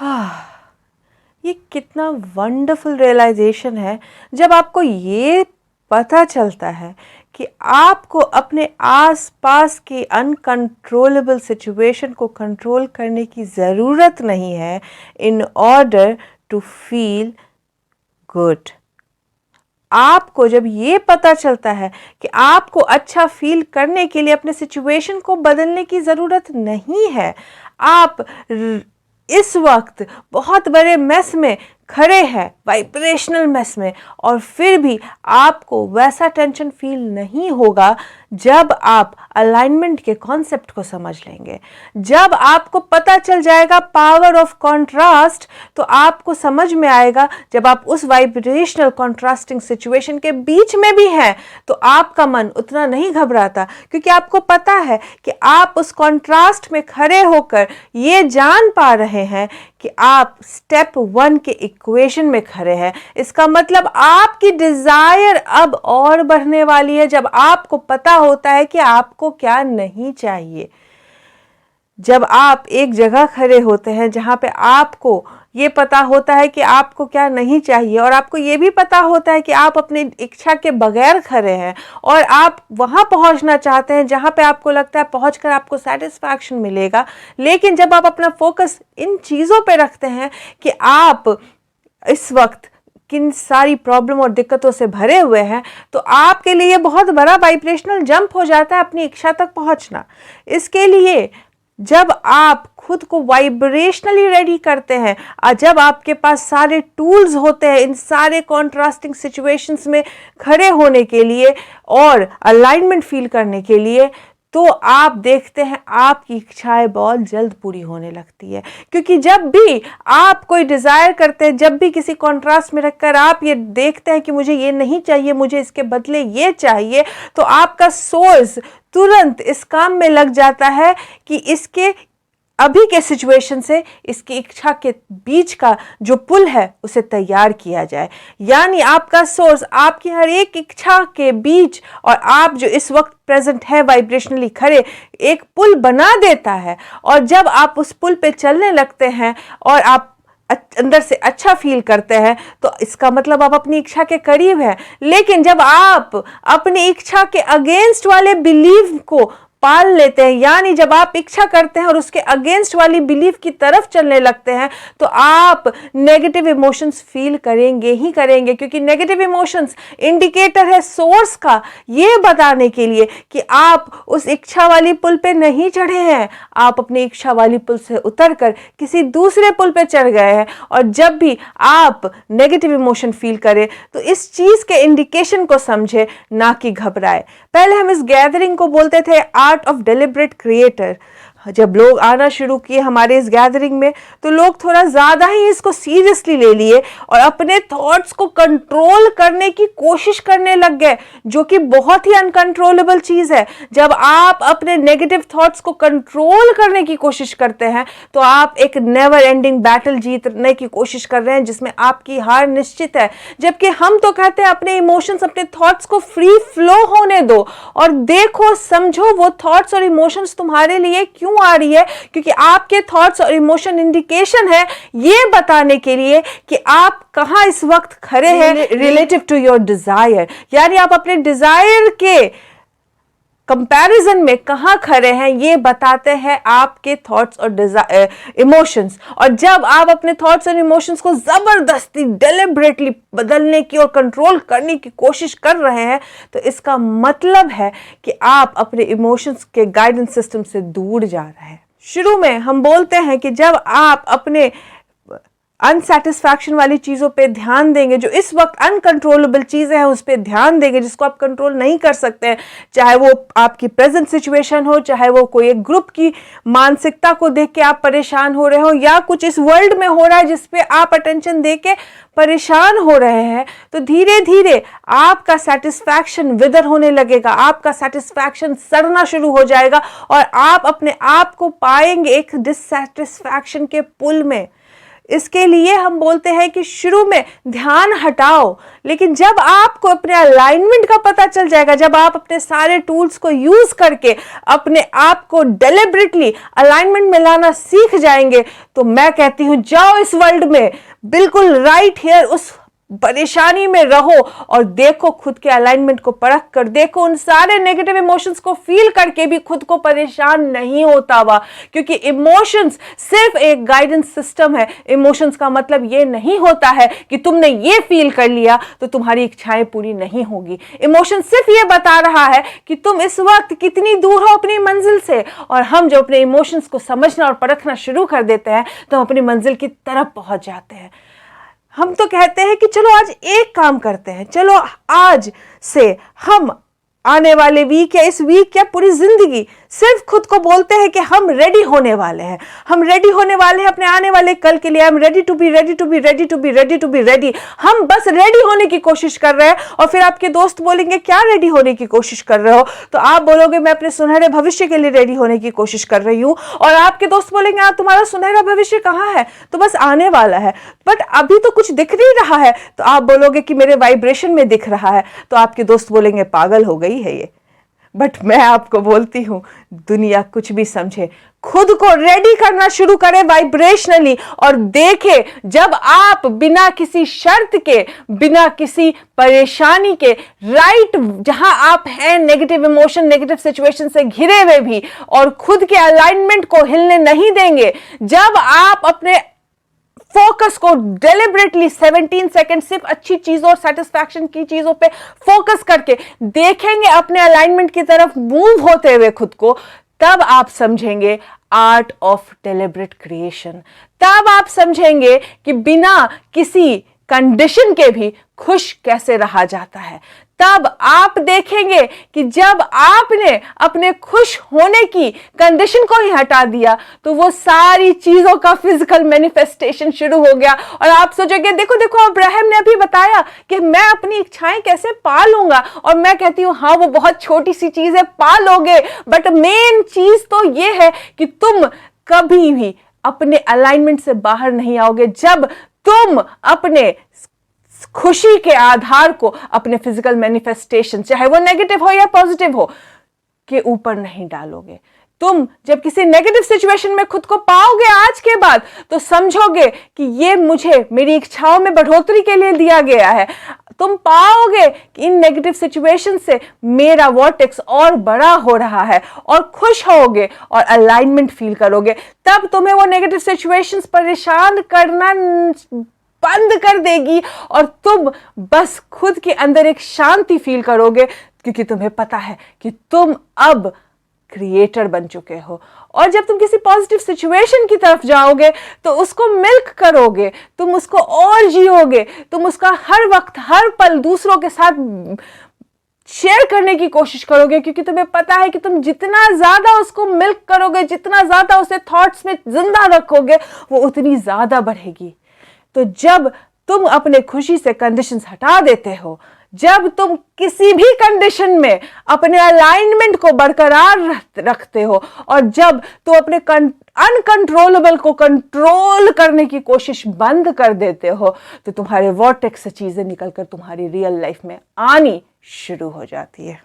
हाँ, ये कितना वंडरफुल रियलाइजेशन है जब आपको ये पता चलता है कि आपको अपने आसपास की अनकंट्रोलेबल सिचुएशन को कंट्रोल करने की ज़रूरत नहीं है in order to feel good. आपको जब ये पता चलता है कि आपको अच्छा फील करने के लिए अपने सिचुएशन को बदलने की ज़रूरत नहीं है, आप इस वक्त बहुत बड़े मेस में खड़े हैं, वाइब्रेशनल मेस में, और फिर भी आपको वैसा टेंशन फील नहीं होगा जब आप अलाइनमेंट के कॉन्सेप्ट को समझ लेंगे। जब आपको पता चल जाएगा पावर ऑफ कॉन्ट्रास्ट, तो आपको समझ में आएगा जब आप उस वाइब्रेशनल कॉन्ट्रास्टिंग सिचुएशन के बीच में भी हैं तो आपका मन उतना नहीं घबराता, क्योंकि आपको पता है कि आप उस कॉन्ट्रास्ट में खड़े होकर ये जान पा रहे हैं कि आप स्टेप 1 के इक्वेशन में खड़े हैं। इसका मतलब आपकी डिजायर अब और बढ़ने वाली है जब आपको पता होता है कि आपको क्या नहीं चाहिए। जब आप एक जगह खड़े होते हैं जहां पे आपको ये पता होता है कि आपको क्या नहीं चाहिए, और आपको ये भी पता होता है कि आप अपनी इच्छा के बगैर खड़े हैं और आप वहाँ पहुँचना चाहते हैं जहाँ पे आपको लगता है पहुँचकर आपको सेटिस्फैक्शन मिलेगा। लेकिन जब आप अपना फोकस इन चीज़ों पे रखते हैं कि आप इस वक्त किन सारी प्रॉब्लम और दिक्कतों से भरे हुए हैं, तो आपके लिए बहुत बड़ा वाइब्रेशनल जंप हो जाता है अपनी इच्छा तक पहुँचना। इसके लिए जब आप खुद को वाइब्रेशनली रेडी करते हैं और जब आपके पास सारे टूल्स होते हैं इन सारे कॉन्ट्रास्टिंग सिचुएशंस में खड़े होने के लिए और अलाइनमेंट फील करने के लिए, तो आप देखते हैं आपकी इच्छाएं बहुत जल्द पूरी होने लगती है। क्योंकि जब भी आप कोई डिज़ायर करते हैं, जब भी किसी कॉन्ट्रास्ट में रखकर आप ये देखते हैं कि मुझे ये नहीं चाहिए, मुझे इसके बदले ये चाहिए, तो आपका सोर्स तुरंत इस काम में लग जाता है कि इसके अभी के सिचुएशन से इसकी इच्छा के बीच का जो पुल है उसे तैयार किया जाए। यानी आपका सोर्स आपकी हर एक इच्छा के बीच और आप जो इस वक्त प्रेजेंट है वाइब्रेशनली खड़े, एक पुल बना देता है। और जब आप उस पुल पे चलने लगते हैं और आप अंदर से अच्छा फील करते हैं, तो इसका मतलब आप अपनी इच्छा के करीब हैं। लेकिन जब आप अपनी इच्छा के अगेंस्ट वाले बिलीव को पाल लेते हैं, यानी जब आप इच्छा करते हैं और उसके अगेंस्ट वाली बिलीफ की तरफ चलने लगते हैं, तो आप नेगेटिव इमोशंस फील करेंगे ही करेंगे। क्योंकि नेगेटिव इमोशंस इंडिकेटर है सोर्स का, ये बताने के लिए कि आप उस इच्छा वाली पुल पे नहीं चढ़े हैं, आप अपनी इच्छा वाली पुल से उतरकर किसी दूसरे पुल पे चढ़ गए हैं। और जब भी आप नेगेटिव इमोशन फील करें तो इस चीज के इंडिकेशन को समझे, ना कि घबराए। पहले हम इस गैदरिंग को बोलते थे आर्ट ऑफ डेलिब्रेट क्रिएटर। जब लोग आना शुरू किए हमारे इस गैदरिंग में, तो लोग थोड़ा ज़्यादा ही इसको सीरियसली ले लिए और अपने थॉट्स को कंट्रोल करने की कोशिश करने लग गए, जो कि बहुत ही अनकंट्रोलेबल चीज़ है। जब आप अपने नेगेटिव थॉट्स को कंट्रोल करने की कोशिश करते हैं, तो आप एक नेवर एंडिंग बैटल जीतने की कोशिश कर रहे हैं जिसमें आपकी हार निश्चित है। जबकि हम तो कहते हैं अपने इमोशंस, अपने थॉट्स को फ्री फ्लो होने दो और देखो, समझो वो थॉट्स और इमोशंस तुम्हारे लिए क्यों आ रही है। क्योंकि आपके थॉट्स और इमोशन इंडिकेशन है ये बताने के लिए कि आप कहां इस वक्त खड़े हैं रिलेटिव टू योर डिजायर। यानी आप अपने डिजायर के कंपैरिजन में कहां खड़े हैं, ये बताते हैं आपके थॉट्स और इमोशंस। और जब आप अपने थॉट्स और इमोशंस को जबरदस्ती डेलिब्रेटली बदलने की और कंट्रोल करने की कोशिश कर रहे हैं, तो इसका मतलब है कि आप अपने इमोशंस के गाइडेंस सिस्टम से दूर जा रहे हैं। शुरू में हम बोलते हैं कि जब आप अपने अनसेटिस्फैक्शन वाली चीज़ों पे ध्यान देंगे, जो इस वक्त अनकंट्रोलेबल चीज़ें हैं उस पे ध्यान देंगे, जिसको आप कंट्रोल नहीं कर सकते हैं, चाहे वो आपकी प्रेजेंट सिचुएशन हो, चाहे वो कोई एक ग्रुप की मानसिकता को देख के आप परेशान हो रहे हो, या कुछ इस वर्ल्ड में हो रहा है जिस पे आप अटेंशन दे के परेशान हो रहे हैं, तो धीरे धीरे आपका सेटिस्फैक्शन विदर होने लगेगा, आपका सेटिस्फैक्शन सड़ना शुरू हो जाएगा और आप अपने आप को पाएंगे एक डिससेटिस्फैक्शन के पुल में। इसके लिए हम बोलते हैं कि शुरू में ध्यान हटाओ, लेकिन जब आपको अपने अलाइनमेंट का पता चल जाएगा, जब आप अपने सारे टूल्स को यूज करके अपने आप को डेलिबरेटली अलाइनमेंट में लाना सीख जाएंगे, तो मैं कहती हूं जाओ इस वर्ल्ड में, बिल्कुल राइट हियर उस परेशानी में रहो और देखो, खुद के अलाइनमेंट को परख कर देखो, उन सारे नेगेटिव इमोशंस को फील करके भी खुद को परेशान नहीं होता हुआ, क्योंकि इमोशंस सिर्फ एक गाइडेंस सिस्टम है। इमोशंस का मतलब ये नहीं होता है कि तुमने ये फील कर लिया तो तुम्हारी इच्छाएं पूरी नहीं होगी। इमोशन सिर्फ ये बता रहा है कि तुम इस वक्त कितनी दूर हो अपनी मंजिल से, और हम जो अपने इमोशंस को समझना और परखना शुरू कर देते हैं तो हम अपनी मंजिल की तरफ पहुंच जाते हैं। हम तो कहते हैं कि चलो आज एक काम करते हैं, चलो आज से हम आने वाले वीक या इस वीक या पूरी जिंदगी सिर्फ खुद को बोलते हैं कि हम रेडी होने वाले हैं, हम रेडी होने वाले हैं अपने आने वाले कल के लिए। I am ready to be ready to be ready to be ready to be ready. हम बस रेडी होने की कोशिश कर रहे हैं। और फिर आपके दोस्त बोलेंगे क्या रेडी होने की कोशिश कर रहे हो, तो आप बोलोगे मैं अपने सुनहरे भविष्य के लिए रेडी होने की कोशिश कर रही हूं। और आपके दोस्त बोलेंगे आप तुम्हारा सुनहरा भविष्य कहाँ है, तो बस आने वाला है, बट अभी तो कुछ दिख नहीं रहा है। तो आप बोलोगे कि मेरे वाइब्रेशन में दिख रहा है, तो आपके दोस्त बोलेंगे पागल हो गई है ये। बट मैं आपको बोलती हूं दुनिया कुछ भी समझे, खुद को रेडी करना शुरू करें वाइब्रेशनली, और देखें जब आप बिना किसी शर्त के, बिना किसी परेशानी के, राइट जहां आप हैं, नेगेटिव इमोशन नेगेटिव सिचुएशन से घिरे हुए भी, और खुद के अलाइनमेंट को हिलने नहीं देंगे, जब आप अपने फोकस को डेलिबरेटली 17 सेकंड सिर्फ अच्छी चीजों और सेटिस्फैक्शन की चीजों पे फोकस करके देखेंगे अपने अलाइनमेंट की तरफ मूव होते हुए खुद को, तब आप समझेंगे आर्ट ऑफ डेलिबरेट क्रिएशन। तब आप समझेंगे कि बिना किसी कंडीशन के भी खुश कैसे रहा जाता है। तब आप देखेंगे कि जब आपने अपने खुश होने की कंडीशन को ही हटा दिया तो वो सारी चीजों का फिजिकल मैनिफेस्टेशन शुरू हो गया। और आप सोचोगे देखो देखो अब्राहम ने अभी बताया कि मैं अपनी इच्छाएं कैसे पा लूंगा, और मैं कहती हूं हाँ वो बहुत छोटी सी चीज है, पा लोगे, बट मेन चीज तो ये है कि तुम कभी भी अपने अलाइनमेंट से बाहर नहीं आओगे जब तुम अपने खुशी के आधार को अपने फिजिकल मैनिफेस्टेशन, चाहे वो नेगेटिव हो या पॉजिटिव हो, के ऊपर नहीं डालोगे। तुम जब किसी नेगेटिव सिचुएशन में खुद को पाओगे आज के बाद, तो समझोगे कि ये मुझे मेरी इच्छाओं में बढ़ोतरी के लिए दिया गया है। तुम पाओगे कि इन नेगेटिव सिचुएशन से मेरा वॉर्टेक्स और बड़ा हो रहा है, और खुश होगे और अलाइनमेंट फील करोगे। तब तुम्हें वो नेगेटिव सिचुएशंस परेशान करना बंद कर देगी, और तुम बस खुद के अंदर एक शांति फील करोगे, क्योंकि तुम्हें पता है कि तुम अब क्रिएटर बन चुके हो। और जब तुम किसी पॉजिटिव सिचुएशन की तरफ जाओगे तो उसको मिल्क करोगे, तुम उसको और जियोगे, तुम उसका हर वक्त हर पल दूसरों के साथ शेयर करने की कोशिश करोगे, क्योंकि तुम्हें पता है कि तुम जितना ज्यादा उसको मिल्क करोगे, जितना ज्यादा उसे थॉट्स में जिंदा रखोगे, वो उतनी ज्यादा बढ़ेगी। तो जब तुम अपने खुशी से कंडीशंस हटा देते हो, जब तुम किसी भी कंडीशन में अपने अलाइनमेंट को बरकरार रखते हो, और जब तुम अपने अनकंट्रोलेबल को कंट्रोल करने की कोशिश बंद कर देते हो, तो तुम्हारे वॉर्टेक्स से चीजें निकलकर तुम्हारी रियल लाइफ में आनी शुरू हो जाती है।